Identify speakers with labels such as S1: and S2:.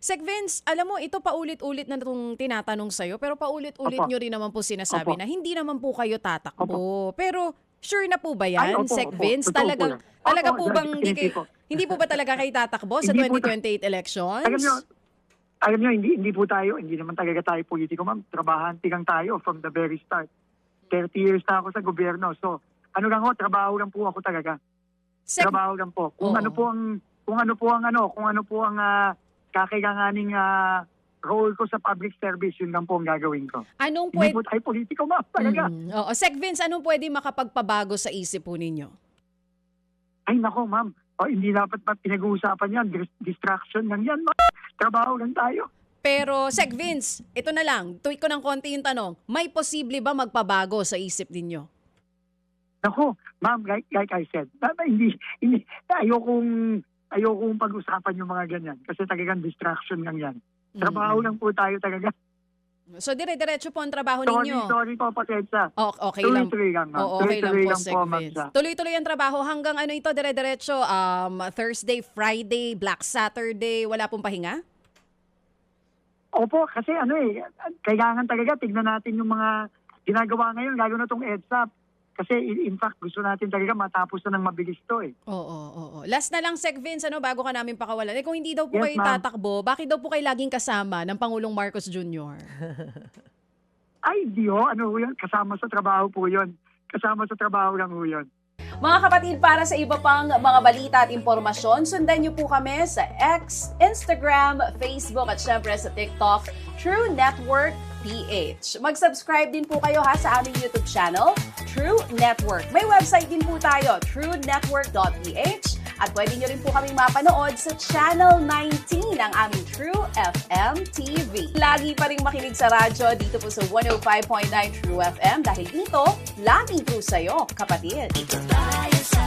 S1: Sec Vince, alam mo, ito paulit-ulit na itong tinatanong sa'yo, pero paulit-ulit
S2: Opo.
S1: nyo rin naman po sinasabi
S2: Opo.
S1: na hindi naman po kayo
S2: Opo.
S1: tatakbo. Pero sure na po ba
S2: Ay,
S1: yan,
S2: opo,
S1: Sec
S2: opo.
S1: Vince?
S2: Totoo po
S1: Talagang,
S2: yan.
S1: talaga
S2: Opo,
S1: po bang
S2: definitely po.
S1: hindi po ba talaga kayo tatakbo sa
S2: Hindi po
S1: 2028 elections?
S2: Alam nyo, hindi po tayo, hindi naman talaga tayo politiko, ma'am. Trabahante lang tayo from the very start. 30 years na ako sa gobyerno. So, trabaho lang po ako talaga.
S1: Sec,
S2: Trabaho lang po. Kung
S1: Oo.
S2: ano po ang kakailanganing role ko sa public service, yun lang po ang gagawin ko.
S1: anong
S2: Hindi
S1: pwede...
S2: po tayo politiko, ma'am. Talaga.
S1: Oo. Sec Vince, anong pwede makapagpabago sa isip po ninyo?
S2: Ay, nako, ma'am. Hindi dapat pa pinag-uusapan yan. Distraction lang yan, ma'am. Trabaho lang tayo.
S1: Pero, Sec Vince, ito na lang, tweak ko ng konti yung tanong, may posible ba magpabago sa isip ninyo?
S2: Nako, ma'am, like I said, hindi, ayokong pag-usapan yung mga ganyan. Kasi talagang distraction lang yan. Trabaho lang po tayo talaga.
S1: So, dire-diretso po ang trabaho ninyo.
S2: Sorry po, pasensya.
S1: Okay lang.
S2: Tuloy-tuloy lang, ma'am.
S1: Oo, okay lang
S2: Tuloy-tuloy
S1: po,
S2: lang
S1: Sec
S2: po, ma'am.
S1: Vince. Tuloy-tuloy ang trabaho hanggang ano ito, dire-diretso, Thursday, Friday, Black Saturday, wala pong pahinga?
S2: Opo, kasi kailangan talaga tignan natin yung mga ginagawa ngayon, lalo na itong EDSA. Kasi in fact, gusto natin talaga matapos na ng mabilis to eh.
S1: Oo. Last na lang, Sec Vince, bago ka namin pakawalan. Kung hindi daw po
S2: Yes,
S1: kayo
S2: ma'am.
S1: tatakbo, bakit daw po kayo laging kasama ng Pangulong Marcos Jr.?
S2: Ay, di ho, yun? Kasama sa trabaho po yun. Kasama sa trabaho lang ho yun.
S1: Mga kapatid, para sa iba pang mga balita at impormasyon, sundan niyo po kami sa X, Instagram, Facebook at syempre sa TikTok, True Network PH. Mag-subscribe din po kayo sa aming YouTube channel, True Network. May website din po tayo, truenetwork.ph, at pwede niyo rin po kaming mapanood sa Channel 19 ng aming True FM TV. Lagi pa rin makinig sa radyo dito po sa 105.9 True FM dahil dito, laging true sa'yo, kapatid.
S3: Ito tayo sa